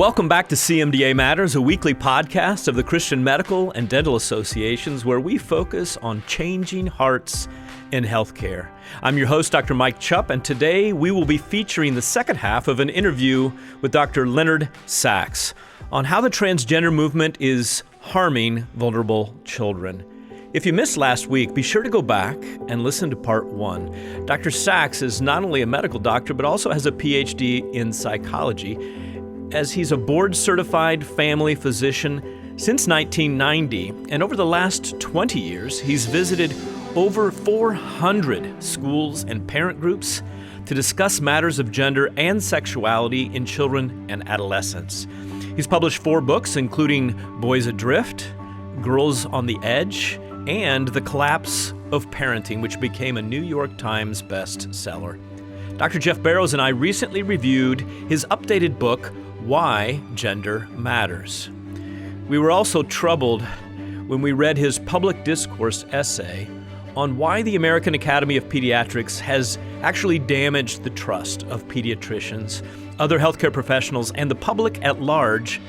Welcome back to CMDA Matters, a weekly podcast of the Christian Medical and Dental Associations where we focus on changing hearts in healthcare. I'm your host, Dr. Mike Chupp, and today we will be featuring the second half of an interview with Dr. Leonard Sax on how the transgender movement is harming vulnerable children. If you missed last week, be sure to go back and listen to part one. Dr. Sax is not only a medical doctor, but also has a PhD in psychology, as he's a board-certified family physician since 1990. And over the last 20 years, he's visited over 400 schools and parent groups to discuss matters of gender and sexuality in children and adolescents. He's published 4 books, including Boys Adrift, Girls on the Edge, and The Collapse of Parenting, which became a New York Times bestseller. Dr. Jeff Barrows and I recently reviewed his updated book, Why Gender Matters. We were also troubled when we read his public discourse essay on why the American Academy of Pediatrics has actually damaged the trust of pediatricians, other healthcare professionals, and the public at large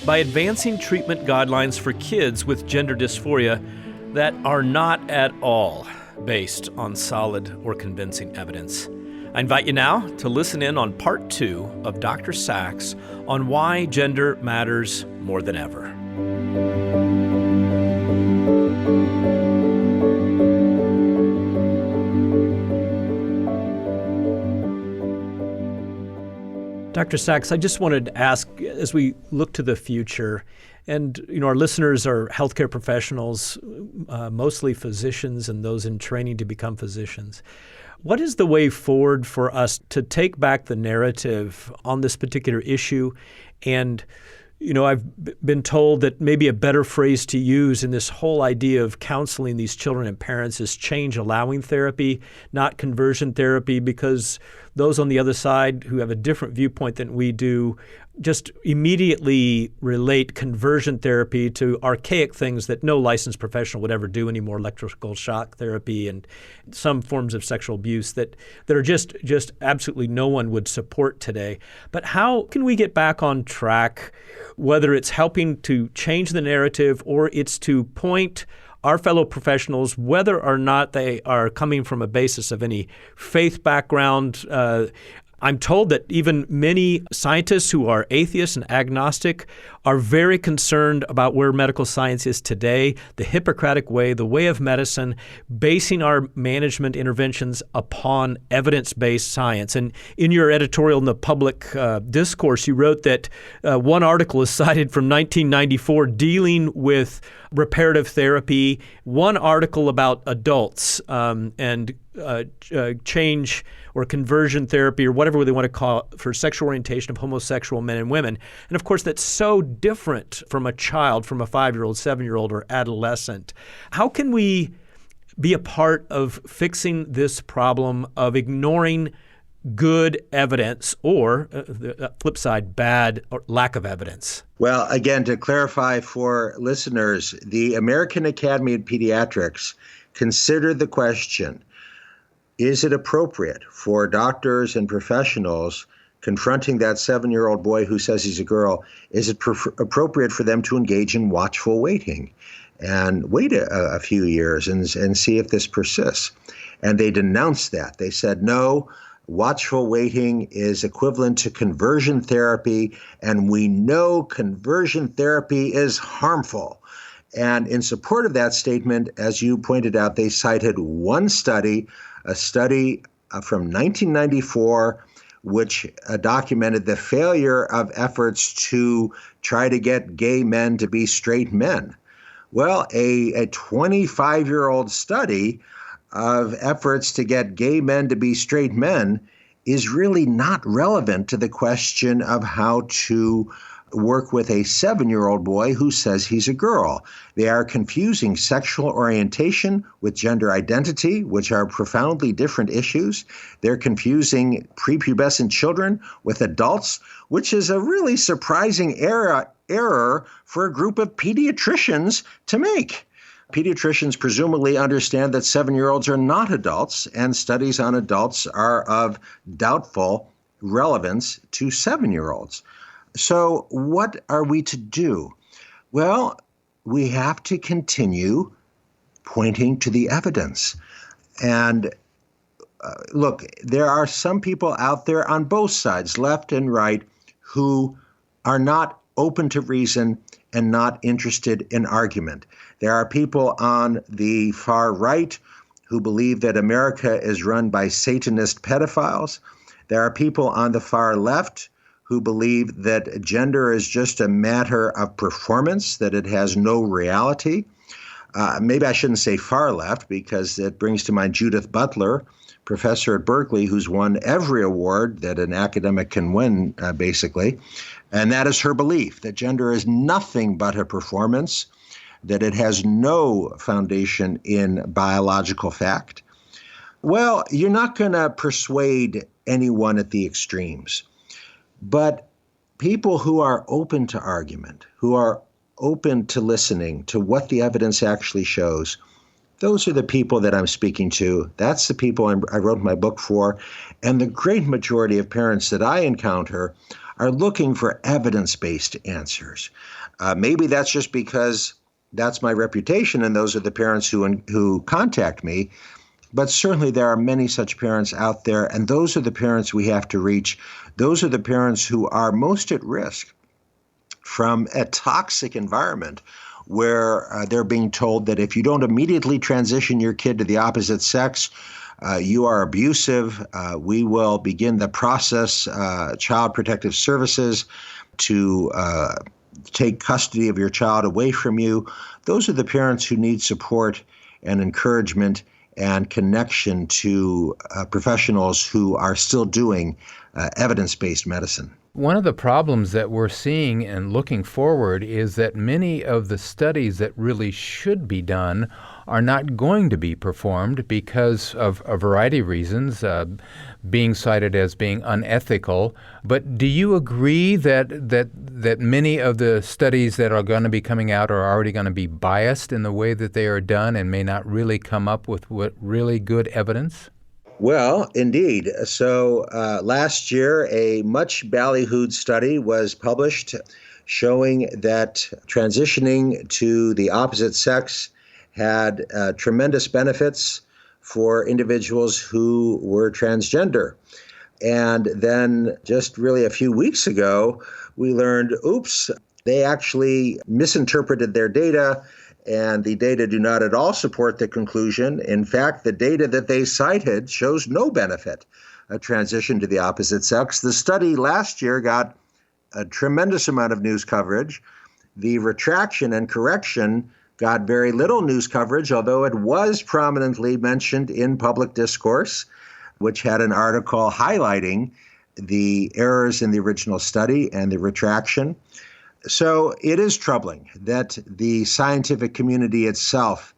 by advancing treatment guidelines for kids with gender dysphoria that are not at all based on solid or convincing evidence. I invite you now to listen in on part 2 of Dr. Sax on why gender matters more than ever. Dr. Sax, I just wanted to ask, as we look to the future, and our listeners are healthcare professionals, mostly physicians and those in training to become physicians. What is the way forward for us to take back the narrative on this particular issue? And, I've been told that maybe a better phrase to use in this whole idea of counseling these children and parents is change allowing therapy, not conversion therapy, because those on the other side who have a different viewpoint than we do just immediately relate conversion therapy to archaic things that no licensed professional would ever do anymore, electrical shock therapy and some forms of sexual abuse that are just absolutely no one would support today. But how can we get back on track, whether it's helping to change the narrative or it's to point our fellow professionals, whether or not they are coming from a basis of any faith background? I'm told that even many scientists who are atheists and agnostic are very concerned about where medical science is today, the Hippocratic way, the way of medicine, basing our management interventions upon evidence-based science. And in your editorial in the public discourse, you wrote that one article is cited from 1994 dealing with reparative therapy, one article about adults and change or conversion therapy or whatever they want to call it for sexual orientation of homosexual men and women. And of course, that's so different from a child, from a 5-year-old, 7-year-old, or adolescent. How can we be a part of fixing this problem of ignoring good evidence or, the flip side, bad or lack of evidence? Well, again, to clarify for listeners, the American Academy of Pediatrics considered the question, is it appropriate for doctors and professionals confronting that 7-year-old boy who says he's a girl, is it appropriate for them to engage in watchful waiting and wait a few years and see if this persists? And they denounced that. They said, no, watchful waiting is equivalent to conversion therapy, and we know conversion therapy is harmful. And in support of that statement, as you pointed out, they cited one study, a study from 1994, which documented the failure of efforts to try to get gay men to be straight men. Well, a 25-year-old study of efforts to get gay men to be straight men is really not relevant to the question of how to work with a 7-year-old boy who says he's a girl. They are confusing sexual orientation with gender identity, which are profoundly different issues. They're confusing prepubescent children with adults, which is a really surprising error for a group of pediatricians to make. Pediatricians presumably understand that 7-year-olds are not adults, and studies on adults are of doubtful relevance to 7-year-olds. So what are we to do? Well, we have to continue pointing to the evidence. And look, there are some people out there on both sides, left and right, who are not open to reason and not interested in argument. There are people on the far right who believe that America is run by Satanist pedophiles. There are people on the far left who believe that gender is just a matter of performance, that it has no reality. Maybe I shouldn't say far left, because it brings to mind Judith Butler, professor at Berkeley, who's won every award that an academic can win, basically. And that is her belief, that gender is nothing but a performance, that it has no foundation in biological fact. Well, you're not going to persuade anyone at the extremes. But people who are open to argument, who are open to listening to what the evidence actually shows, those are the people that I'm speaking to. That's the people I wrote my book for. And the great majority of parents that I encounter are looking for evidence-based answers. Maybe that's just because that's my reputation, and those are the parents who contact me. But certainly there are many such parents out there, and those are the parents we have to reach. Those are the parents who are most at risk from a toxic environment where they're being told that if you don't immediately transition your kid to the opposite sex, you are abusive. We will begin the process, Child Protective Services, to take custody of your child away from you. Those are the parents who need support and encouragement and connection to professionals who are still doing evidence-based medicine. One of the problems that we're seeing and looking forward is that many of the studies that really should be done are not going to be performed because of a variety of reasons, being cited as being unethical. But do you agree that many of the studies that are going to be coming out are already going to be biased in the way that they are done and may not really come up with really good evidence? Well, indeed. So last year, a much ballyhooed study was published showing that transitioning to the opposite sex had tremendous benefits for individuals who were transgender. And then just really a few weeks ago, we learned, oops, they actually misinterpreted their data, and the data do not at all support the conclusion. In fact, the data that they cited shows no benefit of transition to the opposite sex. The study last year got a tremendous amount of news coverage. The retraction and correction got very little news coverage, although it was prominently mentioned in public discourse, which had an article highlighting the errors in the original study and the retraction. So it is troubling that the scientific community itself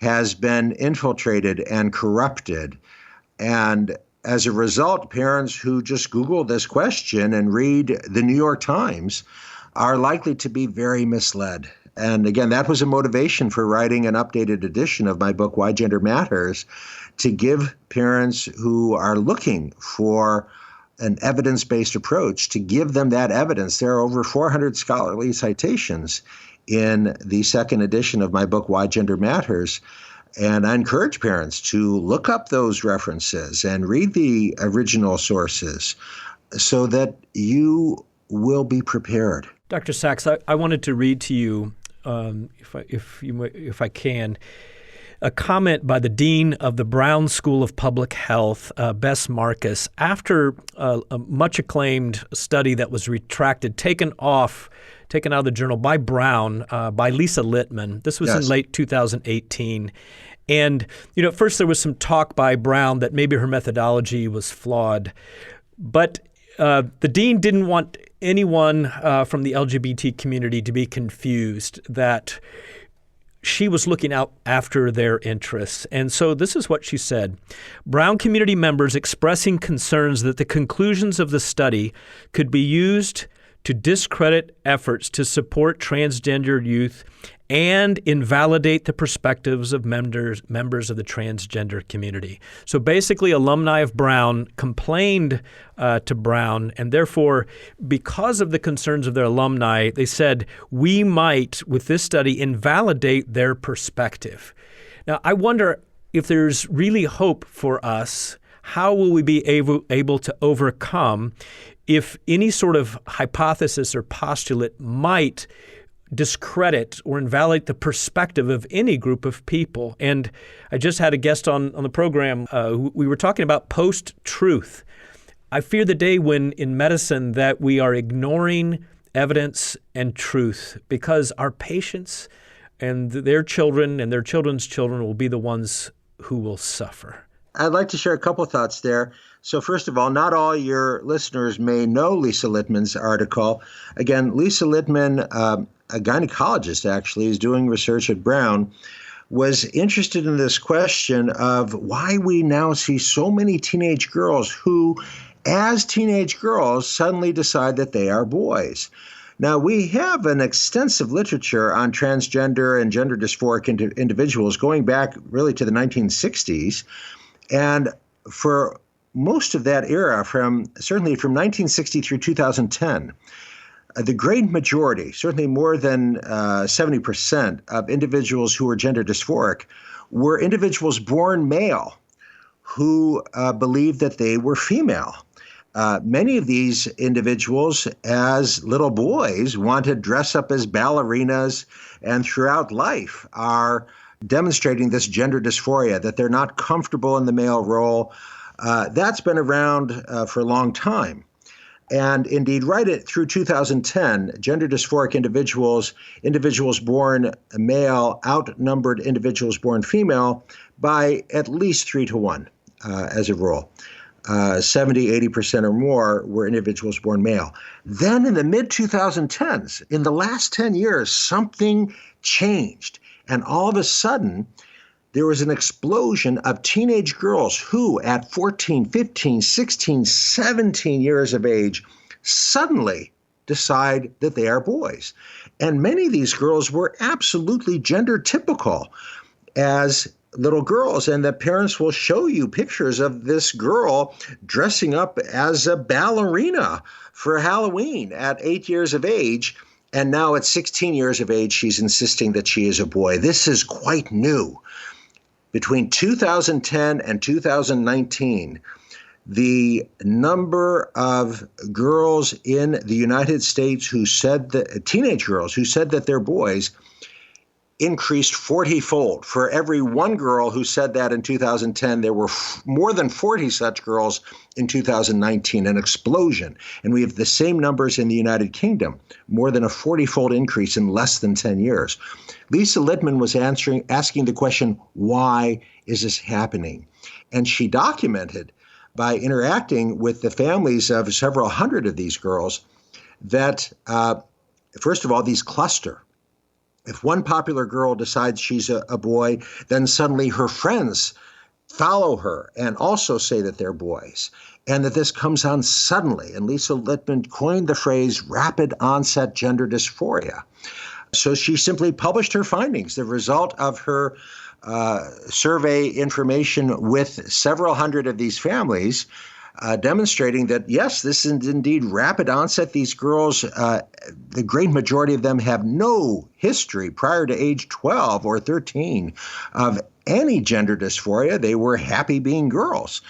has been infiltrated and corrupted. And as a result, parents who just Google this question and read the New York Times are likely to be very misled. And again, that was a motivation for writing an updated edition of my book, Why Gender Matters, to give parents who are looking for an evidence-based approach, to give them that evidence. There are over 400 scholarly citations in the second edition of my book, Why Gender Matters. And I encourage parents to look up those references and read the original sources so that you will be prepared. Dr. Sax, I wanted to read to you, if I can, a comment by the dean of the Brown School of Public Health, Bess Marcus, after a much acclaimed study that was retracted, taken out of the journal by Brown, by Lisa Littman. This was in late 2018. And, at first there was some talk by Brown that maybe her methodology was flawed. But the dean didn't want anyone from the LGBT community to be confused that she was looking out after their interests. And so this is what she said. Brown community members expressing concerns that the conclusions of the study could be used to discredit efforts to support transgender youth and invalidate the perspectives of members of the transgender community. So basically, alumni of Brown complained to Brown, and therefore, because of the concerns of their alumni, they said, we might, with this study, invalidate their perspective. Now, I wonder if there's really hope for us. How will we be able to overcome if any sort of hypothesis or postulate might discredit or invalidate the perspective of any group of people? And I just had a guest on the program. We were talking about post-truth. I fear the day when in medicine that we are ignoring evidence and truth because our patients and their children and their children's children will be the ones who will suffer. I'd like to share a couple of thoughts there. So first of all, not all your listeners may know Lisa Littman's article. Again, Lisa Littman, a gynecologist actually, is doing research at Brown, was interested in this question of why we now see so many teenage girls who, as teenage girls, suddenly decide that they are boys. Now, we have an extensive literature on transgender and gender dysphoric individuals going back really to the 1960s. And for most of that era, certainly from 1960 through 2010, the great majority, certainly more than 70% of individuals who were gender dysphoric were individuals born male who believed that they were female. Many of these individuals, as little boys, want to dress up as ballerinas, and throughout life are demonstrating this gender dysphoria, that they're not comfortable in the male role. That's been around for a long time. And indeed, right through 2010, gender dysphoric individuals born male, outnumbered individuals born female by at least 3 to 1 as a rule. 70, 80% or more were individuals born male. Then in the mid-2010s, in the last 10 years, something changed. And all of a sudden, there was an explosion of teenage girls who, at 14, 15, 16, 17 years of age, suddenly decide that they are boys. And many of these girls were absolutely gender typical as little girls. And the parents will show you pictures of this girl dressing up as a ballerina for Halloween at 8 years of age. And now at 16 years of age, she's insisting that she is a boy. This is quite new. Between 2010 and 2019, the number of girls in the United States who said that, teenage girls who said that they're boys, increased 40-fold. For every one girl who said that in 2010, there were more than 40 such girls in 2019, an explosion. And we have the same numbers in the United Kingdom, more than a 40-fold increase in less than 10 years. Lisa Littman was asking the question, why is this happening? And she documented by interacting with the families of several hundred of these girls that, first of all, these cluster. If one popular girl decides she's a boy, then suddenly her friends follow her and also say that they're boys, and that this comes on suddenly. And Lisa Littman coined the phrase rapid onset gender dysphoria. So she simply published her findings, the result of her survey information with several hundred of these families, demonstrating that, yes, this is indeed rapid onset. These girls, the great majority of them have no history prior to age 12 or 13 of any gender dysphoria. They were happy being girls.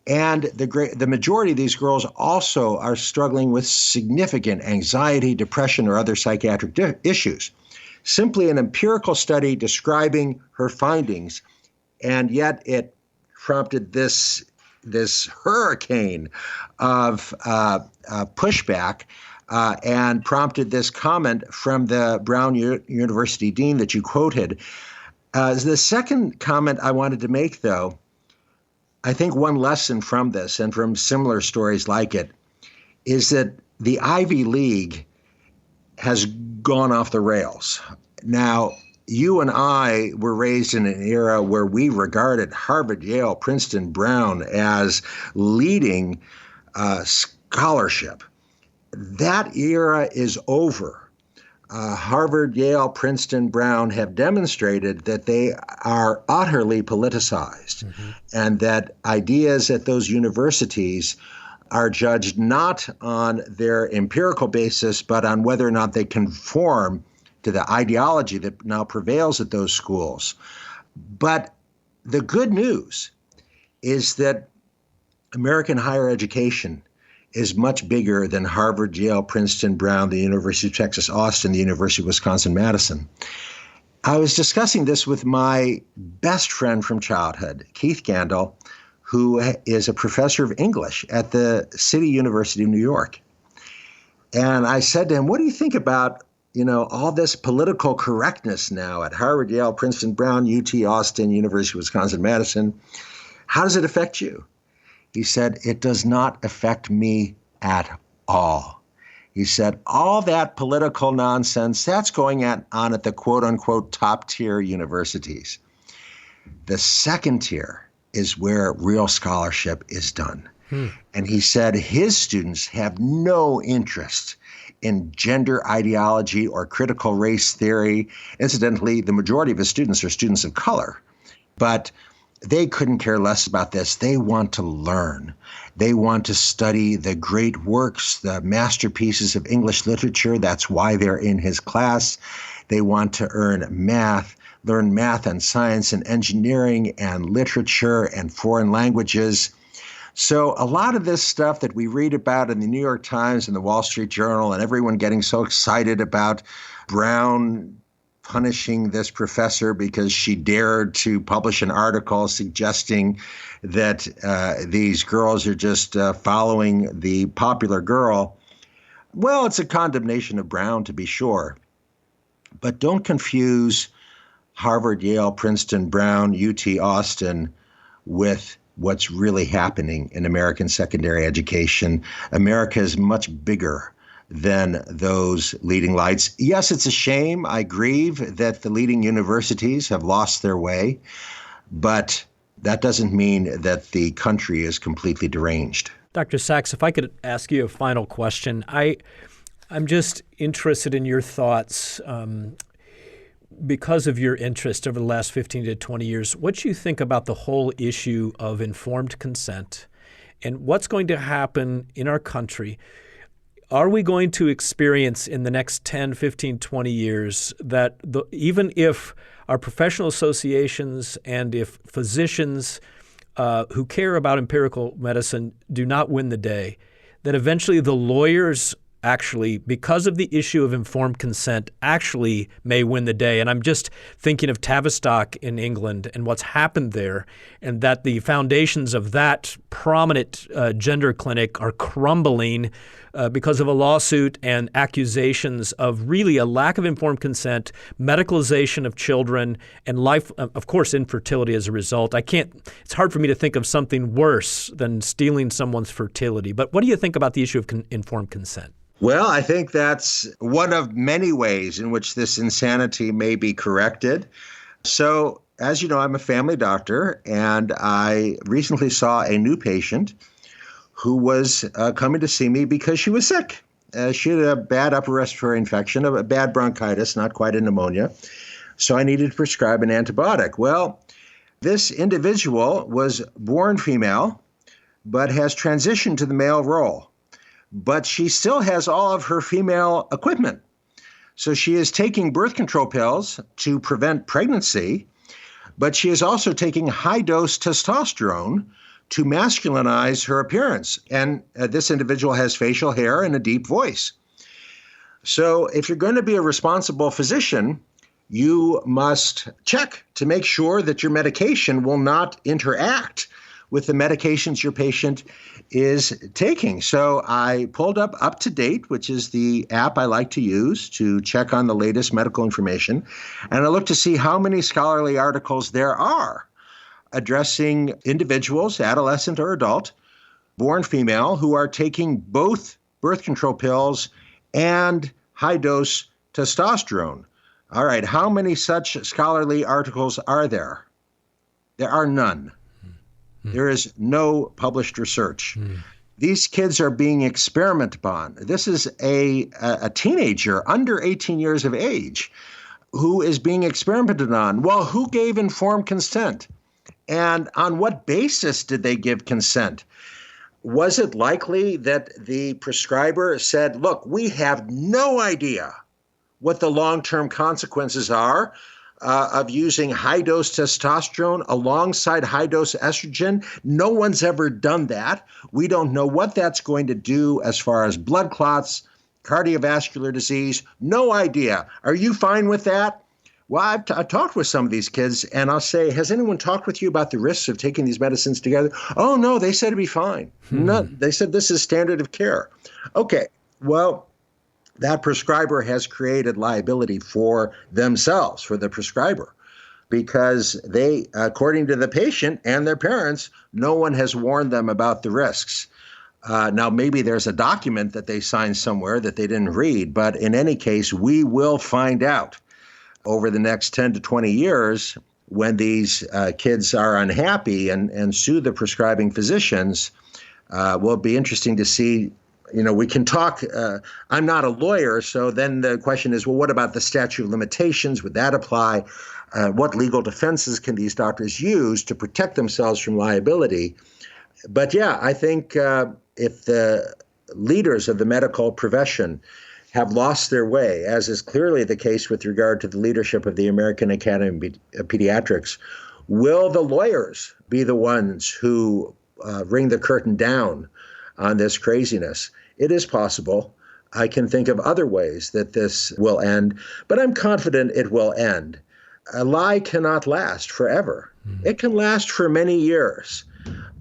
And the majority of these girls also are struggling with significant anxiety, depression, or other psychiatric issues. Simply an empirical study describing her findings, and yet it prompted this hurricane of pushback and prompted this comment from the Brown University dean that you quoted. The second comment I wanted to make, though, I think one lesson from this and from similar stories like it is that the Ivy League has gone off the rails. Now, you and I were raised in an era where we regarded Harvard, Yale, Princeton, Brown as leading scholarship. that era is over. Harvard, Yale, Princeton, Brown have demonstrated that they are utterly politicized, and that ideas at those universities are judged not on their empirical basis, but on whether or not they conform to the ideology that now prevails at those schools. But the good news is that American higher education is much bigger than Harvard, Yale, Princeton, Brown, the University of Texas, Austin, the University of Wisconsin-Madison. I was discussing this with my best friend from childhood, Keith Gandel, who is a professor of English at the City University of New York. And I said to him, what do you think about, all this political correctness now at Harvard, Yale, Princeton, Brown, UT, Austin, University of Wisconsin-Madison? How does it affect you? He said, it does not affect me at all. He said, all that political nonsense, that's going on at the quote-unquote top-tier universities. The second tier is where real scholarship is done. And he said his students have no interest in gender ideology or critical race theory. Incidentally, the majority of his students are students of color. But they couldn't care less about this. They want to learn. They want to study the great works, the masterpieces of English literature. That's why they're in his class. They want to learn math and science and engineering and literature and foreign languages. So a lot of this stuff that we read about in the New York Times and the Wall Street Journal and everyone getting so excited about Brown punishing this professor because she dared to publish an article suggesting that these girls are just following the popular girl. Well, it's a condemnation of Brown, to be sure. But don't confuse Harvard, Yale, Princeton, Brown, UT, Austin with what's really happening in American secondary education. America is much bigger than those leading lights. Yes, it's a shame. I grieve that the leading universities have lost their way, but that doesn't mean that the country is completely deranged. Dr. Sax, if I could ask you a final question. I'm just interested in your thoughts because of your interest over the last 15 to 20 years, what you think about the whole issue of informed consent and what's going to happen in our country. Are we going to experience in the next 10, 15, 20 years that even if our professional associations and if physicians who care about empirical medicine do not win the day, that eventually the lawyers actually, because of the issue of informed consent, actually may win the day? And I'm just thinking of Tavistock in England and what's happened there, and that the foundations of that prominent gender clinic are crumbling because of a lawsuit and accusations of really a lack of informed consent, medicalization of children, and life, of course, infertility as a result. It's hard for me to think of something worse than stealing someone's fertility. But what do you think about the issue of informed consent? Well, I think that's one of many ways in which this insanity may be corrected. So, as you know, I'm a family doctor, and I recently saw a new patient who was coming to see me because she was sick. She had a bad upper respiratory infection, a bad bronchitis, not quite a pneumonia. So I needed to prescribe an antibiotic. Well, this individual was born female, but has transitioned to the male role. But she still has all of her female equipment. So she is taking birth control pills to prevent pregnancy, but she is also taking high-dose testosterone to masculinize her appearance. And this individual has facial hair and a deep voice. So if you're going to be a responsible physician, you must check to make sure that your medication will not interact with the medications your patient is taking. So I pulled up UpToDate, which is the app I like to use to check on the latest medical information. And I looked to see how many scholarly articles there are addressing individuals, adolescent or adult, born female, who are taking both birth control pills and high-dose testosterone. All right, how many such scholarly articles are there? There are none. There is no published research. These kids are being experimented upon. This is a teenager under 18 years of age who is being experimented on. Well, who gave informed consent? And on what basis did they give consent? Was it likely that the prescriber said, look, we have no idea what the long-term consequences are of using high-dose testosterone alongside high-dose estrogen? No one's ever done that. We don't know what that's going to do as far as blood clots, cardiovascular disease. No idea. Are you fine with that? Well, I've talked with some of these kids, and I'll say, has anyone talked with you about the risks of taking these medicines together? Oh, no, they said it'd be fine. No, they said this is standard of care. Okay, well, that prescriber has created liability for themselves, for the prescriber, because they, according to the patient and their parents, no one has warned them about the risks. Now, maybe there's a document that they signed somewhere that they didn't read, but in any case, we will find out over the next 10 to 20 years when these kids are unhappy and sue the prescribing physicians. Will be interesting to see. You know, we can talk, I'm not a lawyer, so then the question is, well, what about the statute of limitations? Would that apply? What legal defenses can these doctors use to protect themselves from liability? But yeah, I think if the leaders of the medical profession have lost their way, as is clearly the case with regard to the leadership of the American Academy of Pediatrics, will the lawyers be the ones who ring the curtain down on this craziness? It is possible. I can think of other ways that this will end, but I'm confident it will end. A lie cannot last forever. It can last for many years,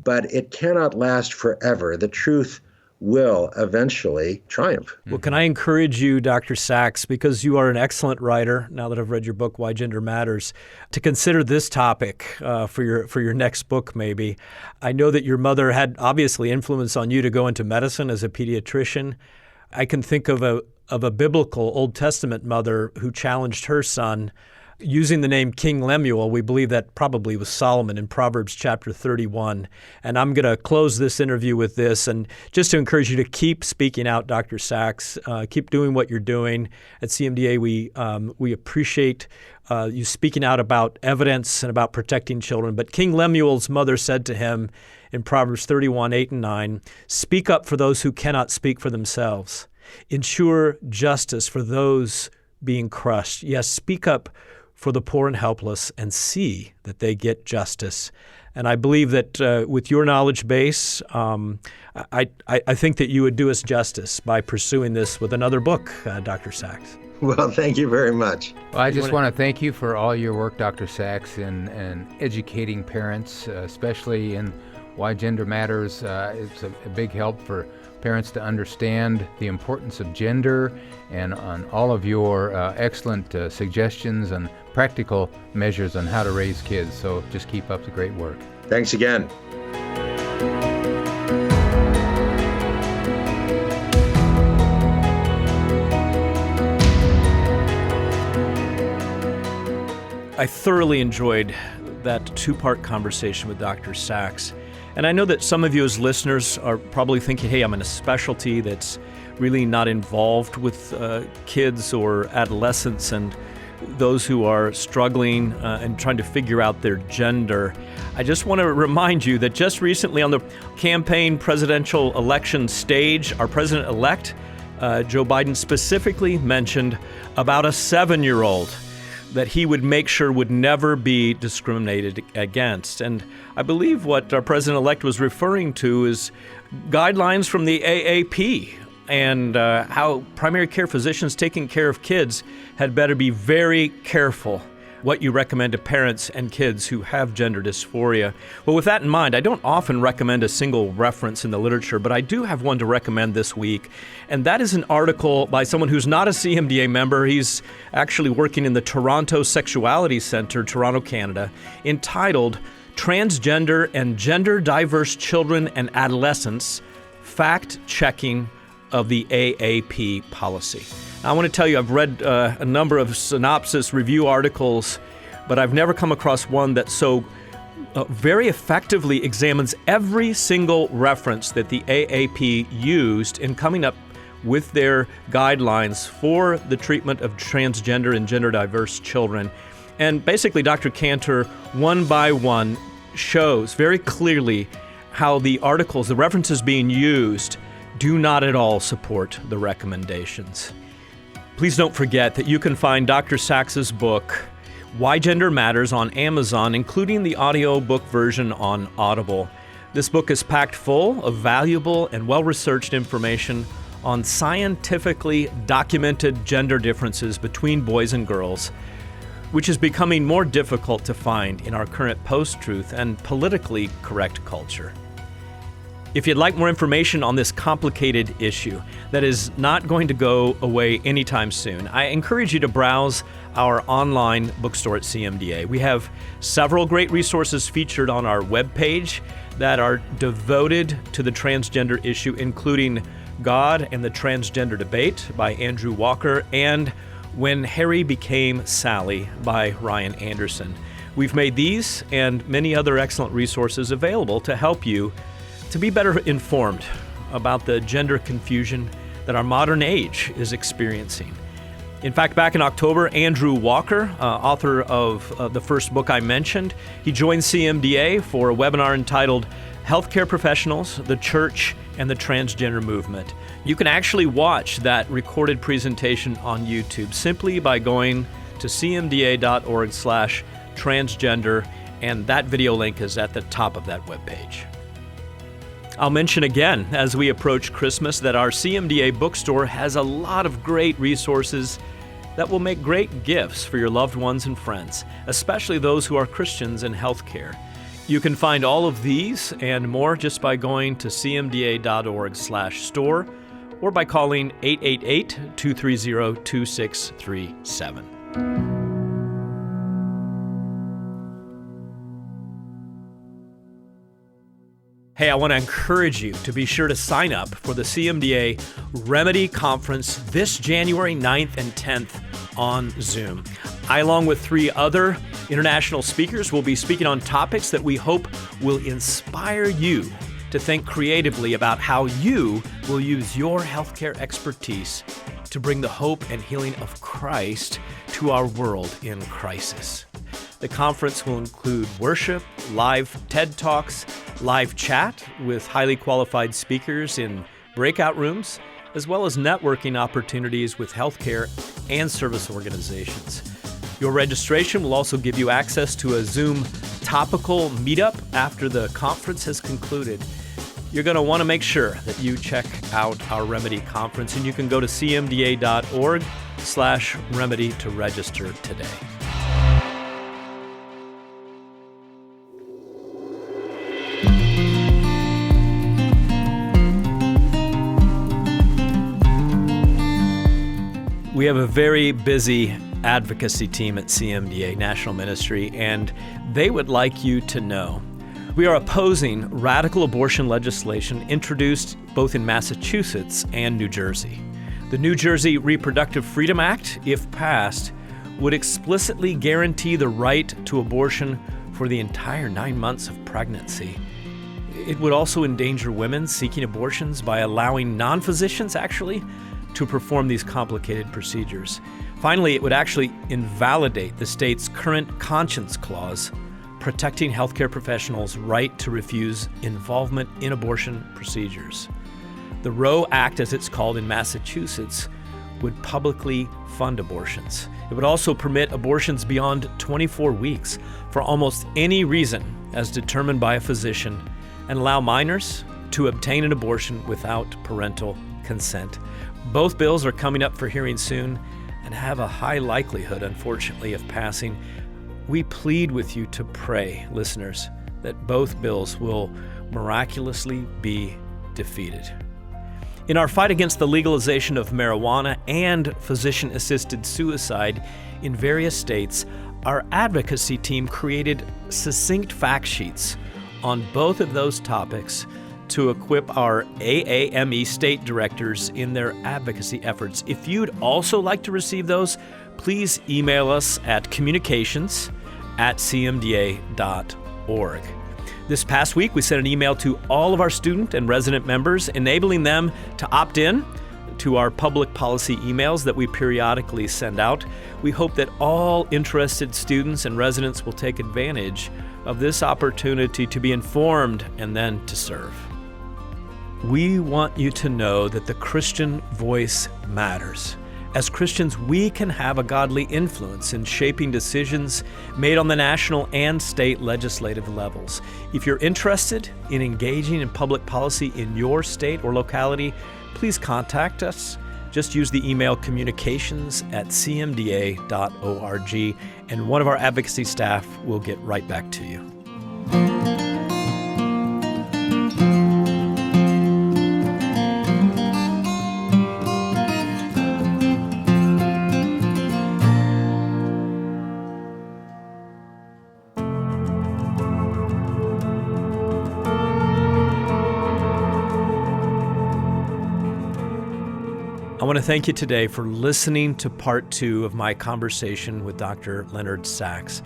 but it cannot last forever. The truth will eventually triumph. Well, can I encourage you, Dr. Sax, because you are an excellent writer, now that I've read your book, Why Gender Matters, to consider this topic for your next book, maybe. I know that your mother had obviously influence on you to go into medicine as a pediatrician. I can think of a biblical Old Testament mother who challenged her son using the name King Lemuel. We believe that probably was Solomon in Proverbs chapter 31. And I'm going to close this interview with this, and just to encourage you to keep speaking out, Dr. Sax. Keep doing what you're doing. At CMDA, we appreciate you speaking out about evidence and about protecting children. But King Lemuel's mother said to him in Proverbs 31, 8 and 9, "Speak up for those who cannot speak for themselves. Ensure justice for those being crushed. Yes, speak up for the poor and helpless, and see that they get justice." And I believe that with your knowledge base, I think that you would do us justice by pursuing this with another book, Dr. Sax. Well, thank you very much. Well, I just want to thank you for all your work, Dr. Sax, in educating parents, especially in Why Gender Matters. It's a big help for parents to understand the importance of gender, and on all of your excellent suggestions and practical measures on how to raise kids. So just keep up the great work. Thanks again. I thoroughly enjoyed that two-part conversation with Dr. Sax. And I know that some of you as listeners are probably thinking, hey, I'm in a specialty that's really not involved with kids or adolescents and those who are struggling and trying to figure out their gender. I just want to remind you that just recently on the campaign presidential election stage, our president-elect, Joe Biden, specifically mentioned about a 7-year-old that he would make sure would never be discriminated against. And I believe what our president-elect was referring to is guidelines from the AAP and how primary care physicians taking care of kids had better be very careful what you recommend to parents and kids who have gender dysphoria. Well, with that in mind, I don't often recommend a single reference in the literature, but I do have one to recommend this week, and that is an article by someone who's not a CMDA member. He's actually working in the Toronto Sexuality Center, Toronto, Canada, entitled Transgender and Gender Diverse Children and Adolescents, Fact-Checking of the AAP Policy. Now, I want to tell you, I've read a number of synopsis review articles, but I've never come across one that so very effectively examines every single reference that the AAP used in coming up with their guidelines for the treatment of transgender and gender diverse children. And basically, Dr. Cantor, one by one, shows very clearly how the articles, the references being used, do not at all support the recommendations. Please don't forget that you can find Dr. Sax's book, Why Gender Matters, on Amazon, including the audiobook version on Audible. This book is packed full of valuable and well-researched information on scientifically documented gender differences between boys and girls, which is becoming more difficult to find in our current post-truth and politically correct culture. If you'd like more information on this complicated issue that is not going to go away anytime soon, I encourage you to browse our online bookstore at CMDA. We have several great resources featured on our webpage that are devoted to the transgender issue, including God and the Transgender Debate by Andrew Walker and When Harry Became Sally by Ryan Anderson. We've made these and many other excellent resources available to help you to be better informed about the gender confusion that our modern age is experiencing. In fact, back in October, Andrew Walker, author of the first book I mentioned, he joined CMDA for a webinar entitled Healthcare Professionals, the Church, and the Transgender Movement. You can actually watch that recorded presentation on YouTube simply by going to cmda.org/transgender, and that video link is at the top of that webpage. I'll mention again, as we approach Christmas, that our CMDA bookstore has a lot of great resources that will make great gifts for your loved ones and friends, especially those who are Christians in healthcare. You can find all of these and more just by going to cmda.org/store or by calling 888-230-2637. Hey, I want to encourage you to be sure to sign up for the CMDA Remedy Conference this January 9th and 10th on Zoom. I, along with 3 other international speakers, will be speaking on topics that we hope will inspire you to think creatively about how you will use your healthcare expertise to bring the hope and healing of Christ to our world in crisis. The conference will include worship, live TED Talks, live chat with highly qualified speakers in breakout rooms, as well as networking opportunities with healthcare and service organizations. Your registration will also give you access to a Zoom topical meetup after the conference has concluded. You're going to want to make sure that you check out our Remedy Conference, and you can go to cmda.org/remedy to register today. We have a very busy advocacy team at CMDA National Ministry, and they would like you to know we are opposing radical abortion legislation introduced both in Massachusetts and New Jersey. The New Jersey Reproductive Freedom Act, if passed, would explicitly guarantee the right to abortion for the entire 9 months of pregnancy. It would also endanger women seeking abortions by allowing non-physicians actually to perform these complicated procedures. Finally, it would actually invalidate the state's current conscience clause, protecting healthcare professionals' right to refuse involvement in abortion procedures. The Roe Act, as it's called in Massachusetts, would publicly fund abortions. It would also permit abortions beyond 24 weeks for almost any reason as determined by a physician, and allow minors to obtain an abortion without parental consent. Both bills are coming up for hearing soon and have a high likelihood, unfortunately, of passing. We plead with you to pray, listeners, that both bills will miraculously be defeated. In our fight against the legalization of marijuana and physician-assisted suicide in various states, our advocacy team created succinct fact sheets on both of those topics to equip our AAME state directors in their advocacy efforts. If you'd also like to receive those, please email us at communications@cmda.org. cmda.org. This past week, we sent an email to all of our student and resident members, enabling them to opt in to our public policy emails that we periodically send out. We hope that all interested students and residents will take advantage of this opportunity to be informed and then to serve. We want you to know that the Christian voice matters. As Christians, we can have a godly influence in shaping decisions made on the national and state legislative levels. If you're interested in engaging in public policy in your state or locality, please contact us. Just use the email communications@cmda.org, and one of our advocacy staff will get right back to you. I want to thank you today for listening to part 2 of my conversation with Dr. Leonard Sax.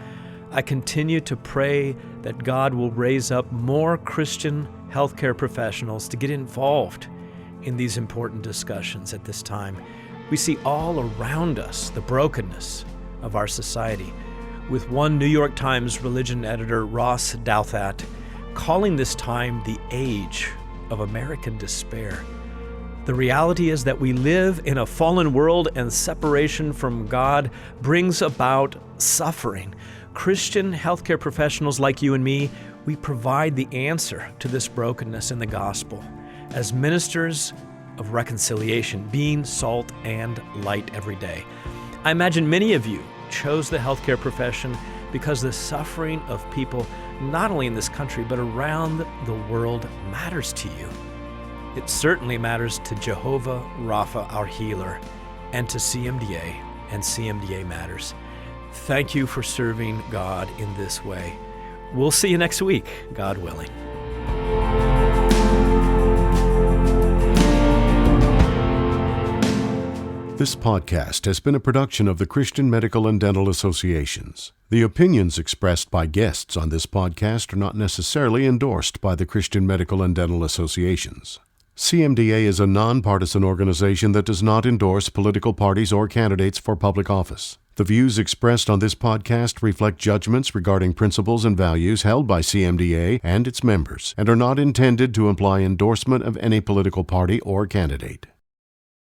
I continue to pray that God will raise up more Christian healthcare professionals to get involved in these important discussions at this time. We see all around us the brokenness of our society, with one New York Times religion editor, Ross Douthat, calling this time the age of American despair. The reality is that we live in a fallen world, and separation from God brings about suffering. Christian healthcare professionals like you and me, we provide the answer to this brokenness in the gospel as ministers of reconciliation, being salt and light every day. I imagine many of you chose the healthcare profession because the suffering of people, not only in this country, but around the world, matters to you. It certainly matters to Jehovah Rapha, our healer, and to CMDA and CMDA Matters. Thank you for serving God in this way. We'll see you next week, God willing. This podcast has been a production of the Christian Medical and Dental Associations. The opinions expressed by guests on this podcast are not necessarily endorsed by the Christian Medical and Dental Associations. CMDA is a nonpartisan organization that does not endorse political parties or candidates for public office. The views expressed on this podcast reflect judgments regarding principles and values held by CMDA and its members and are not intended to imply endorsement of any political party or candidate.